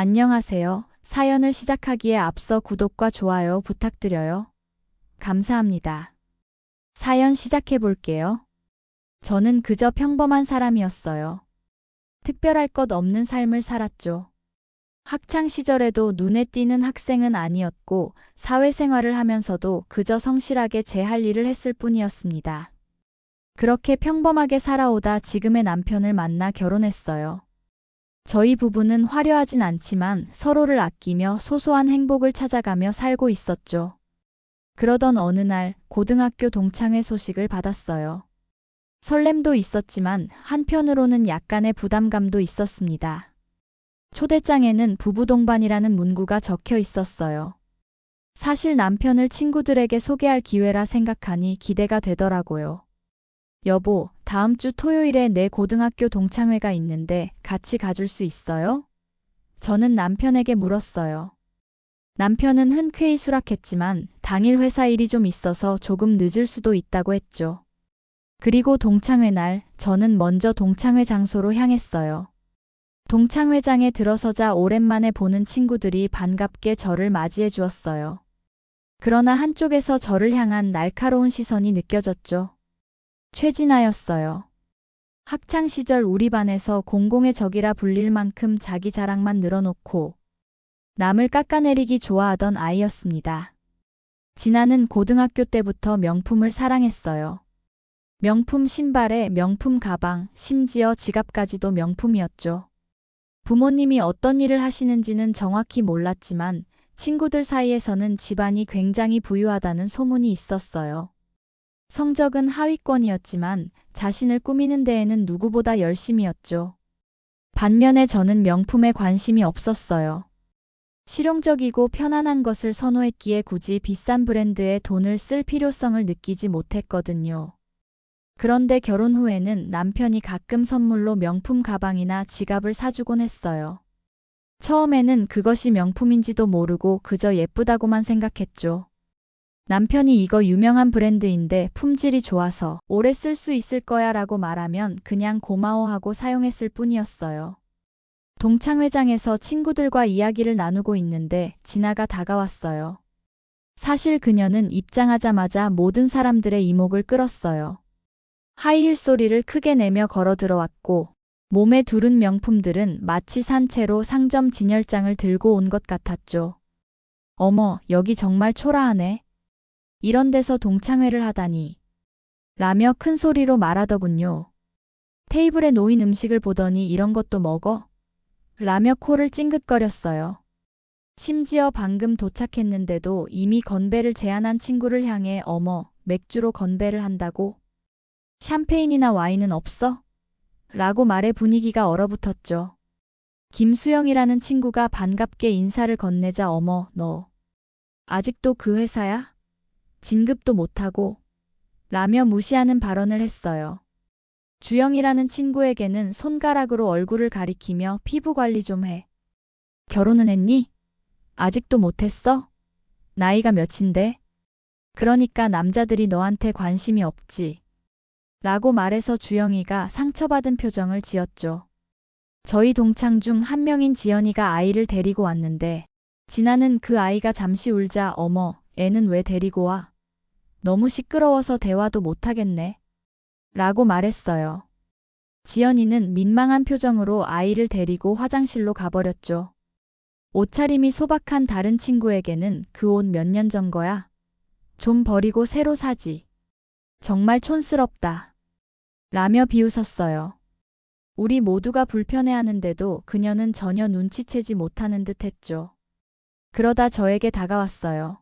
안녕하세요. 사연을 시작하기에 앞서 구독과 좋아요 부탁드려요. 감사합니다. 사연 시작해 볼게요. 저는 그저 평범한 사람이었어요. 특별할 것 없는 삶을 살았죠. 학창 시절에도 눈에 띄는 학생은 아니었고 사회생활을 하면서도 그저 성실하게 제 할 일을 했을 뿐이었습니다. 그렇게 평범하게 살아오다 지금의 남편을 만나 결혼했어요. 저희 부부는 화려하진 않지만 서로를 아끼며 소소한 행복을 찾아가며 살고 있었죠. 그러던 어느 날 고등학교 동창회 소식을 받았어요. 설렘도 있었지만 한편으로는 약간의 부담감도 있었습니다. 초대장에는 부부 동반이라는 문구가 적혀 있었어요. 사실 남편을 친구들에게 소개할 기회라 생각하니 기대가 되더라고요. 여보, 다음 주 토요일에 내 고등학교 동창회가 있는데 같이 가줄 수 있어요? 저는 남편에게 물었어요. 남편은 흔쾌히 수락했지만 당일 회사 일이 좀 있어서 조금 늦을 수도 있다고 했죠. 그리고 동창회 날 저는 먼저 동창회 장소로 향했어요. 동창회장에 들어서자 오랜만에 보는 친구들이 반갑게 저를 맞이해 주었어요. 그러나 한쪽에서 저를 향한 날카로운 시선이 느껴졌죠. 최진아였어요. 학창 시절 우리 반에서 공공의 적이라 불릴 만큼 자기 자랑만 늘어놓고 남을 깎아내리기 좋아하던 아이였습니다. 진아는 고등학교 때부터 명품을 사랑했어요. 명품 신발에 명품 가방, 심지어 지갑까지도 명품이었죠. 부모님이 어떤 일을 하시는지는 정확히 몰랐지만 친구들 사이에서는 집안이 굉장히 부유하다는 소문이 있었어요. 성적은 하위권이었지만 자신을 꾸미는 데에는 누구보다 열심이었죠. 반면에 저는 명품에 관심이 없었어요. 실용적이고 편안한 것을 선호했기에 굳이 비싼 브랜드에 돈을 쓸 필요성을 느끼지 못했거든요. 그런데 결혼 후에는 남편이 가끔 선물로 명품 가방이나 지갑을 사주곤 했어요. 처음에는 그것이 명품인지도 모르고 그저 예쁘다고만 생각했죠. 남편이 이거 유명한 브랜드인데 품질이 좋아서 오래 쓸 수 있을 거야 라고 말하면 그냥 고마워하고 사용했을 뿐이었어요. 동창회장에서 친구들과 이야기를 나누고 있는데 진아가 다가왔어요. 사실 그녀는 입장하자마자 모든 사람들의 이목을 끌었어요. 하이힐 소리를 크게 내며 걸어 들어왔고 몸에 두른 명품들은 마치 산채로 상점 진열장을 들고 온 것 같았죠. 어머, 여기 정말 초라하네. 이런 데서 동창회를 하다니. 라며 큰 소리로 말하더군요. 테이블에 놓인 음식을 보더니 이런 것도 먹어? 라며 코를 찡긋거렸어요. 심지어 방금 도착했는데도 이미 건배를 제안한 친구를 향해 어머, 맥주로 건배를 한다고? 샴페인이나 와인은 없어? 라고 말해 분위기가 얼어붙었죠. 김수영이라는 친구가 반갑게 인사를 건네자 어머, 너 아직도 그 회사야? 진급도 못하고 라며 무시하는 발언을 했어요. 주영이라는 친구에게는 손가락으로 얼굴을 가리키며 피부 관리 좀 해. 결혼은 했니? 아직도 못했어? 나이가 몇인데? 그러니까 남자들이 너한테 관심이 없지. 라고 말해서 주영이가 상처받은 표정을 지었죠. 저희 동창 중 한 명인 지연이가 아이를 데리고 왔는데 진아는 그 아이가 잠시 울자 어머, 애는 왜 데리고 와? 너무 시끄러워서 대화도 못하겠네. 라고 말했어요. 지연이는 민망한 표정으로 아이를 데리고 화장실로 가버렸죠. 옷차림이 소박한 다른 친구에게는 그 옷 몇 년 전 거야? 좀 버리고 새로 사지. 정말 촌스럽다. 라며 비웃었어요. 우리 모두가 불편해하는데도 그녀는 전혀 눈치채지 못하는 듯 했죠. 그러다 저에게 다가왔어요.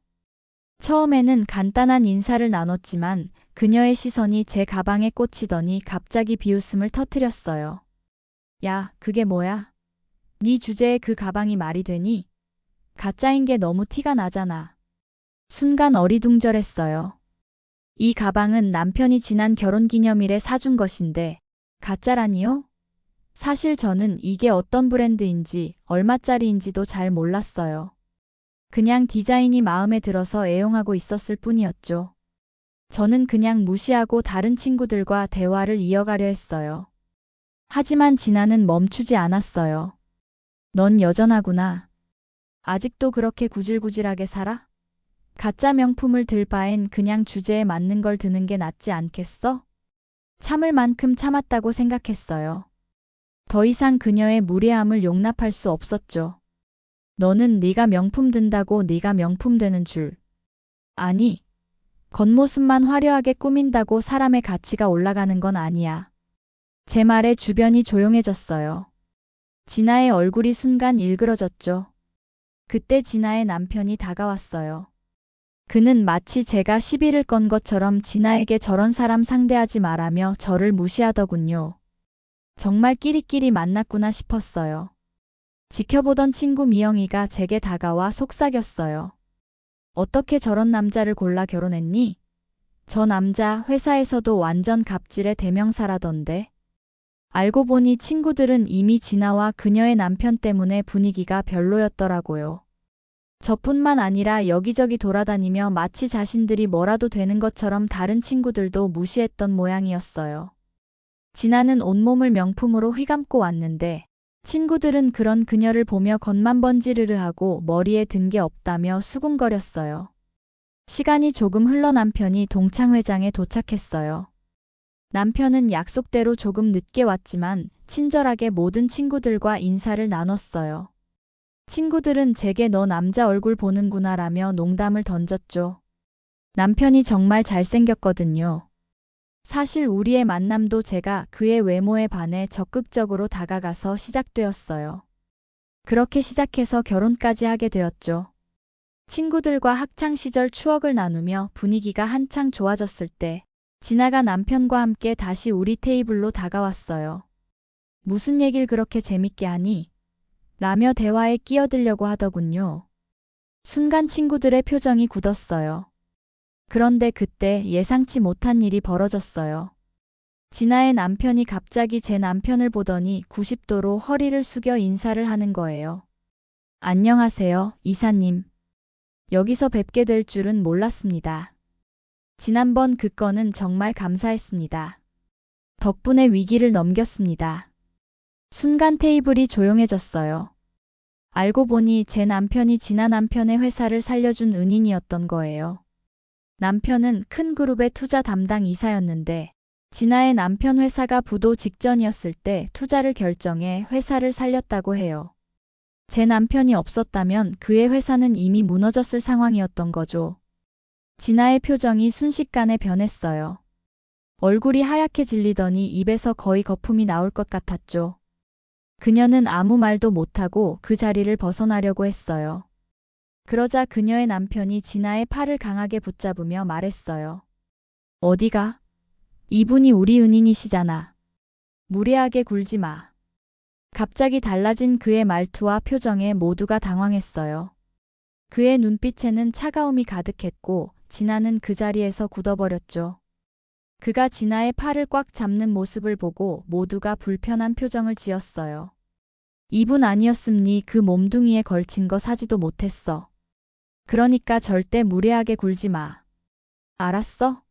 처음에는 간단한 인사를 나눴지만 그녀의 시선이 제 가방에 꽂히더니 갑자기 비웃음을 터뜨렸어요. 야, 그게 뭐야? 네 주제에 그 가방이 말이 되니? 가짜인 게 너무 티가 나잖아. 순간 어리둥절했어요. 이 가방은 남편이 지난 결혼기념일에 사준 것인데 가짜라니요? 사실 저는 이게 어떤 브랜드인지 얼마짜리인지도 잘 몰랐어요. 그냥 디자인이 마음에 들어서 애용하고 있었을 뿐이었죠. 저는 그냥 무시하고 다른 친구들과 대화를 이어가려 했어요. 하지만 진아는 멈추지 않았어요. 넌 여전하구나. 아직도 그렇게 구질구질하게 살아? 가짜 명품을 들 바엔 그냥 주제에 맞는 걸 드는 게 낫지 않겠어? 참을 만큼 참았다고 생각했어요. 더 이상 그녀의 무례함을 용납할 수 없었죠. 너는 네가 명품 든다고 네가 명품 되는 줄. 아니, 겉모습만 화려하게 꾸민다고 사람의 가치가 올라가는 건 아니야. 제 말에 주변이 조용해졌어요. 진아의 얼굴이 순간 일그러졌죠. 그때 진아의 남편이 다가왔어요. 그는 마치 제가 시비를 건 것처럼 진아에게 저런 사람 상대하지 말라며 저를 무시하더군요. 정말 끼리끼리 만났구나 싶었어요. 지켜보던 친구 미영이가 제게 다가와 속삭였어요. 어떻게 저런 남자를 골라 결혼했니? 저 남자 회사에서도 완전 갑질의 대명사라던데. 알고 보니 친구들은 이미 진아와 그녀의 남편 때문에 분위기가 별로였더라고요. 저뿐만 아니라 여기저기 돌아다니며 마치 자신들이 뭐라도 되는 것처럼 다른 친구들도 무시했던 모양이었어요. 진아는 온몸을 명품으로 휘감고 왔는데 친구들은 그런 그녀를 보며 겉만 번지르르하고 머리에 든 게 없다며 수군거렸어요. 시간이 조금 흘러 남편이 동창회장에 도착했어요. 남편은 약속대로 조금 늦게 왔지만 친절하게 모든 친구들과 인사를 나눴어요. 친구들은 제게 너 남자 얼굴 보는구나 라며 농담을 던졌죠. 남편이 정말 잘생겼거든요. 사실 우리의 만남도 제가 그의 외모에 반해 적극적으로 다가가서 시작되었어요. 그렇게 시작해서 결혼까지 하게 되었죠. 친구들과 학창시절 추억을 나누며 분위기가 한창 좋아졌을 때 진아가 남편과 함께 다시 우리 테이블로 다가왔어요. 무슨 얘길 그렇게 재밌게 하니? 라며 대화에 끼어들려고 하더군요. 순간 친구들의 표정이 굳었어요. 그런데 그때 예상치 못한 일이 벌어졌어요. 진아의 남편이 갑자기 제 남편을 보더니 90도로 허리를 숙여 인사를 하는 거예요. 안녕하세요, 이사님. 여기서 뵙게 될 줄은 몰랐습니다. 지난번 그 건은 정말 감사했습니다. 덕분에 위기를 넘겼습니다. 순간 테이블이 조용해졌어요. 알고 보니 제 남편이 진아 남편의 회사를 살려준 은인이었던 거예요. 남편은 큰 그룹의 투자 담당 이사였는데 진아의 남편 회사가 부도 직전이었을 때 투자를 결정해 회사를 살렸다고 해요. 제 남편이 없었다면 그의 회사는 이미 무너졌을 상황이었던 거죠. 진아의 표정이 순식간에 변했어요. 얼굴이 하얗게 질리더니 입에서 거의 거품이 나올 것 같았죠. 그녀는 아무 말도 못하고 그 자리를 벗어나려고 했어요. 그러자 그녀의 남편이 진아의 팔을 강하게 붙잡으며 말했어요. 어디가? 이분이 우리 은인이시잖아. 무례하게 굴지 마. 갑자기 달라진 그의 말투와 표정에 모두가 당황했어요. 그의 눈빛에는 차가움이 가득했고 진아는 그 자리에서 굳어버렸죠. 그가 진아의 팔을 꽉 잡는 모습을 보고 모두가 불편한 표정을 지었어요. 이분 아니었음니 그 몸뚱이에 걸친 거 사지도 못했어. 그러니까 절대 무례하게 굴지 마. 알았어?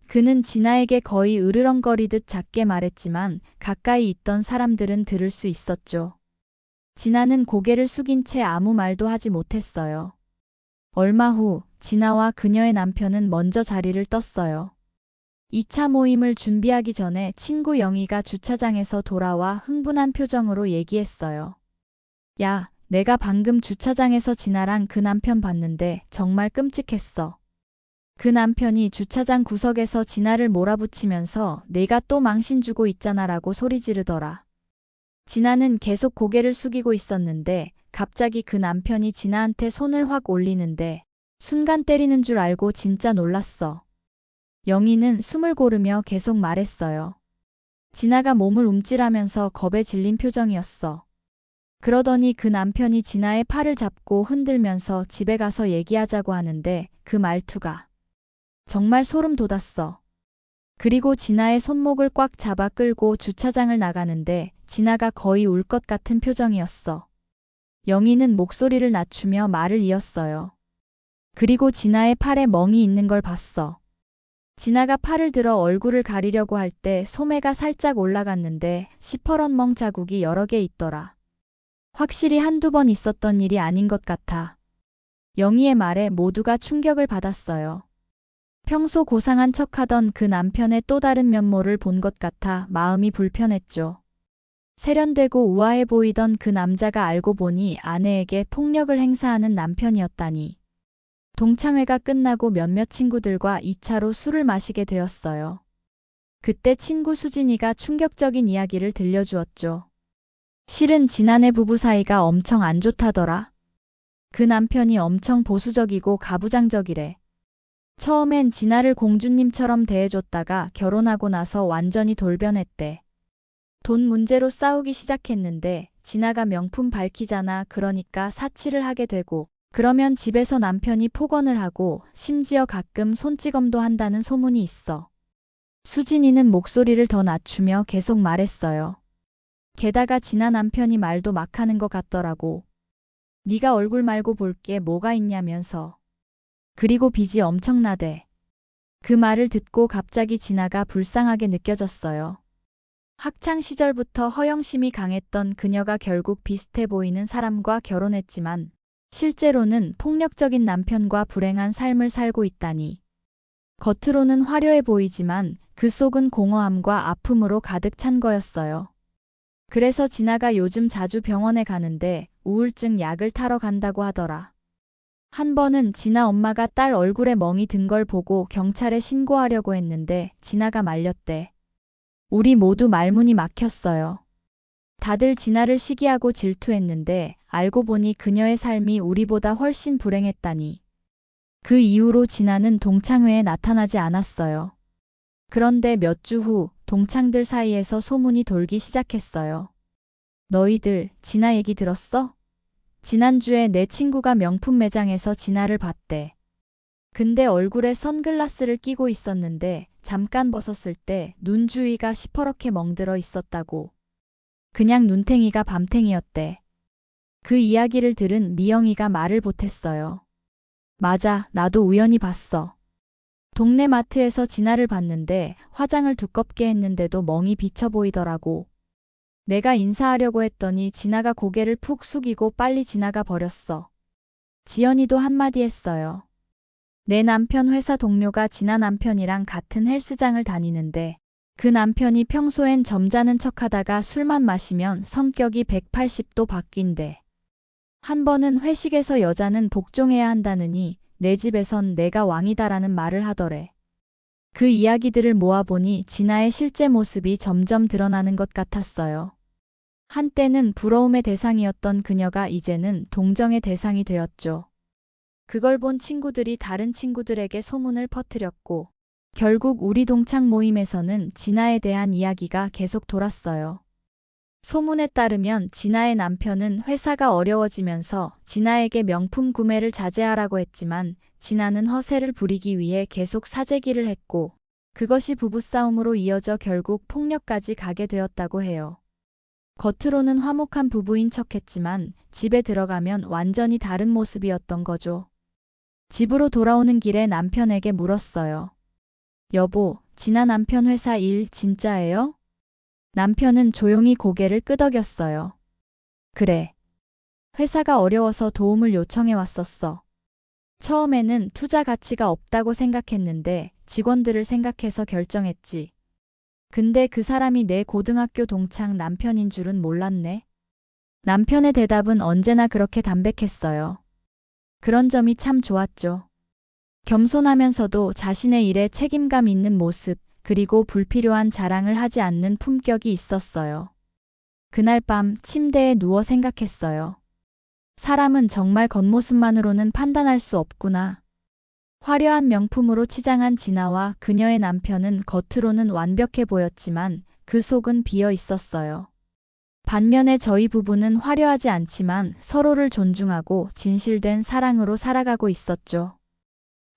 그는 진아에게 거의 으르렁거리듯 작게 말했지만 가까이 있던 사람들은 들을 수 있었죠. 진아는 고개를 숙인 채 아무 말도 하지 못했어요. 얼마 후 진아와 그녀의 남편은 먼저 자리를 떴어요. 2차 모임을 준비하기 전에 친구 영희가 주차장에서 돌아와 흥분한 표정으로 얘기했어요. 야, 내가 방금 주차장에서 진아랑 그 남편 봤는데 정말 끔찍했어. 그 남편이 주차장 구석에서 진아를 몰아붙이면서 내가 또 망신 주고 있잖아 라고 소리 지르더라. 진아는 계속 고개를 숙이고 있었는데 갑자기 그 남편이 진아한테 손을 확 올리는데 순간 때리는 줄 알고 진짜 놀랐어. 영희는 숨을 고르며 계속 말했어요. 진아가 몸을 움찔하면서 겁에 질린 표정이었어. 그러더니 그 남편이 진아의 팔을 잡고 흔들면서 집에 가서 얘기하자고 하는데 그 말투가 정말 소름 돋았어. 그리고 진아의 손목을 꽉 잡아 끌고 주차장을 나가는데 진아가 거의 울 것 같은 표정이었어. 영희는 목소리를 낮추며 말을 이었어요. 그리고 진아의 팔에 멍이 있는 걸 봤어. 진아가 팔을 들어 얼굴을 가리려고 할 때 소매가 살짝 올라갔는데 시퍼런 멍 자국이 여러 개 있더라. 확실히 한두 번 있었던 일이 아닌 것 같아. 영희의 말에 모두가 충격을 받았어요. 평소 고상한 척하던 그 남편의 또 다른 면모를 본 것 같아 마음이 불편했죠. 세련되고 우아해 보이던 그 남자가 알고 보니 아내에게 폭력을 행사하는 남편이었다니. 동창회가 끝나고 몇몇 친구들과 2차로 술을 마시게 되었어요. 그때 친구 수진이가 충격적인 이야기를 들려주었죠. 실은 지난해 부부 사이가 엄청 안 좋다더라. 그 남편이 엄청 보수적이고 가부장적이래. 처음엔 진아를 공주님처럼 대해줬다가 결혼하고 나서 완전히 돌변했대. 돈 문제로 싸우기 시작했는데 진아가 명품 밝히잖아. 그러니까 사치를 하게 되고 그러면 집에서 남편이 폭언을 하고 심지어 가끔 손찌검도 한다는 소문이 있어. 수진이는 목소리를 더 낮추며 계속 말했어요. 게다가 진아 남편이 말도 막 하는 것 같더라고. 네가 얼굴 말고 볼 게 뭐가 있냐면서. 그리고 빚이 엄청나대. 그 말을 듣고 갑자기 진아가 불쌍하게 느껴졌어요. 학창 시절부터 허영심이 강했던 그녀가 결국 비슷해 보이는 사람과 결혼했지만 실제로는 폭력적인 남편과 불행한 삶을 살고 있다니. 겉으로는 화려해 보이지만 그 속은 공허함과 아픔으로 가득 찬 거였어요. 그래서 진아가 요즘 자주 병원에 가는데 우울증 약을 타러 간다고 하더라. 한 번은 진아 엄마가 딸 얼굴에 멍이 든 걸 보고 경찰에 신고하려고 했는데 진아가 말렸대. 우리 모두 말문이 막혔어요. 다들 진아를 시기하고 질투했는데 알고 보니 그녀의 삶이 우리보다 훨씬 불행했다니. 그 이후로 진아는 동창회에 나타나지 않았어요. 그런데 몇 주 후 동창들 사이에서 소문이 돌기 시작했어요. 너희들 진아 얘기 들었어? 지난주에 내 친구가 명품 매장에서 진아를 봤대. 근데 얼굴에 선글라스를 끼고 있었는데 잠깐 벗었을 때 눈 주위가 시퍼렇게 멍들어 있었다고. 그냥 눈탱이가 밤탱이였대. 그 이야기를 들은 미영이가 말을 보탰어요. 맞아, 나도 우연히 봤어. 동네 마트에서 진아를 봤는데 화장을 두껍게 했는데도 멍이 비쳐 보이더라고. 내가 인사하려고 했더니 진아가 고개를 푹 숙이고 빨리 지나가 버렸어. 지연이도 한마디 했어요. 내 남편 회사 동료가 진아 남편이랑 같은 헬스장을 다니는데 그 남편이 평소엔 점잖은 척하다가 술만 마시면 성격이 180도 바뀐대. 한 번은 회식에서 여자는 복종해야 한다느니 내 집에선 내가 왕이다라는 말을 하더래. 그 이야기들을 모아보니 진아의 실제 모습이 점점 드러나는 것 같았어요. 한때는 부러움의 대상이었던 그녀가 이제는 동정의 대상이 되었죠. 그걸 본 친구들이 다른 친구들에게 소문을 퍼뜨렸고 결국 우리 동창 모임에서는 진아에 대한 이야기가 계속 돌았어요. 소문에 따르면 진아의 남편은 회사가 어려워지면서 진아에게 명품 구매를 자제하라고 했지만 진아는 허세를 부리기 위해 계속 사재기를 했고 그것이 부부싸움으로 이어져 결국 폭력까지 가게 되었다고 해요. 겉으로는 화목한 부부인 척했지만 집에 들어가면 완전히 다른 모습이었던 거죠. 집으로 돌아오는 길에 남편에게 물었어요. 여보, 진아 남편 회사 일 진짜예요? 남편은 조용히 고개를 끄덕였어요. 그래. 회사가 어려워서 도움을 요청해 왔었어. 처음에는 투자 가치가 없다고 생각했는데 직원들을 생각해서 결정했지. 근데 그 사람이 내 고등학교 동창 남편인 줄은 몰랐네. 남편의 대답은 언제나 그렇게 담백했어요. 그런 점이 참 좋았죠. 겸손하면서도 자신의 일에 책임감 있는 모습, 그리고 불필요한 자랑을 하지 않는 품격이 있었어요. 그날 밤 침대에 누워 생각했어요. 사람은 정말 겉모습만으로는 판단할 수 없구나. 화려한 명품으로 치장한 진아와 그녀의 남편은 겉으로는 완벽해 보였지만 그 속은 비어 있었어요. 반면에 저희 부부는 화려하지 않지만 서로를 존중하고 진실된 사랑으로 살아가고 있었죠.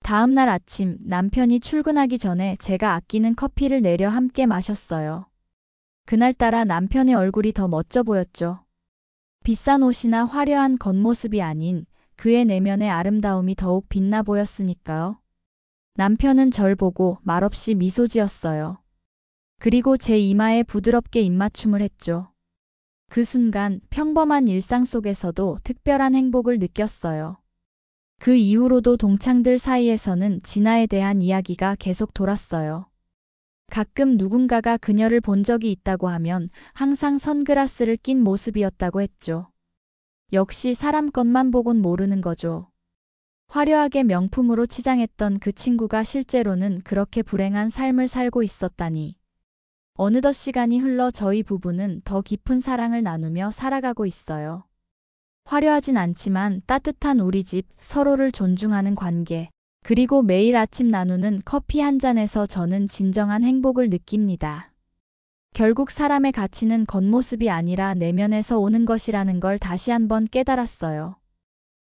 다음 날 아침 남편이 출근하기 전에 제가 아끼는 커피를 내려 함께 마셨어요. 그날따라 남편의 얼굴이 더 멋져 보였죠. 비싼 옷이나 화려한 겉모습이 아닌 그의 내면의 아름다움이 더욱 빛나 보였으니까요. 남편은 절 보고 말없이 미소 지었어요. 그리고 제 이마에 부드럽게 입맞춤을 했죠. 그 순간 평범한 일상 속에서도 특별한 행복을 느꼈어요. 그 이후로도 동창들 사이에서는 진아에 대한 이야기가 계속 돌았어요. 가끔 누군가가 그녀를 본 적이 있다고 하면 항상 선글라스를 낀 모습이었다고 했죠. 역시 사람 것만 보곤 모르는 거죠. 화려하게 명품으로 치장했던 그 친구가 실제로는 그렇게 불행한 삶을 살고 있었다니. 어느덧 시간이 흘러 저희 부부는 더 깊은 사랑을 나누며 살아가고 있어요. 화려하진 않지만 따뜻한 우리 집, 서로를 존중하는 관계, 그리고 매일 아침 나누는 커피 한 잔에서 저는 진정한 행복을 느낍니다. 결국 사람의 가치는 겉모습이 아니라 내면에서 오는 것이라는 걸 다시 한번 깨달았어요.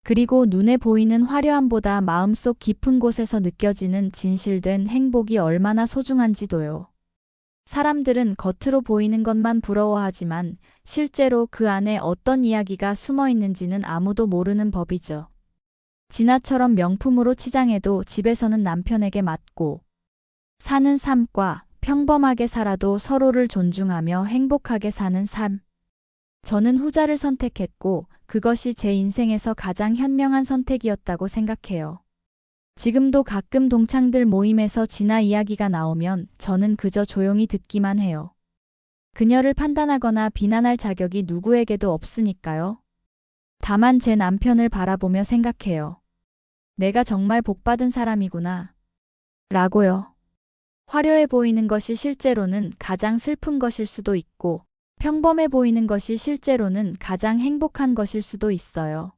그리고 눈에 보이는 화려함보다 마음속 깊은 곳에서 느껴지는 진실된 행복이 얼마나 소중한지도요. 사람들은 겉으로 보이는 것만 부러워하지만 실제로 그 안에 어떤 이야기가 숨어 있는지는 아무도 모르는 법이죠. 진아처럼 명품으로 치장해도 집에서는 남편에게 맞고 사는 삶과 평범하게 살아도 서로를 존중하며 행복하게 사는 삶. 저는 후자를 선택했고 그것이 제 인생에서 가장 현명한 선택이었다고 생각해요. 지금도 가끔 동창들 모임에서 진아 이야기가 나오면 저는 그저 조용히 듣기만 해요. 그녀를 판단하거나 비난할 자격이 누구에게도 없으니까요. 다만 제 남편을 바라보며 생각해요. 내가 정말 복받은 사람이구나. 라고요. 화려해 보이는 것이 실제로는 가장 슬픈 것일 수도 있고, 평범해 보이는 것이 실제로는 가장 행복한 것일 수도 있어요.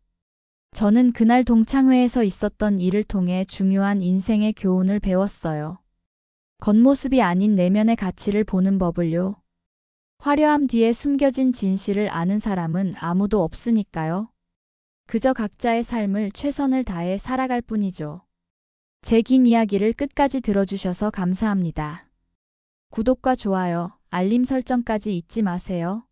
저는 그날 동창회에서 있었던 일을 통해 중요한 인생의 교훈을 배웠어요. 겉모습이 아닌 내면의 가치를 보는 법을요. 화려함 뒤에 숨겨진 진실을 아는 사람은 아무도 없으니까요. 그저 각자의 삶을 최선을 다해 살아갈 뿐이죠. 제 긴 이야기를 끝까지 들어주셔서 감사합니다. 구독과 좋아요, 알림 설정까지 잊지 마세요.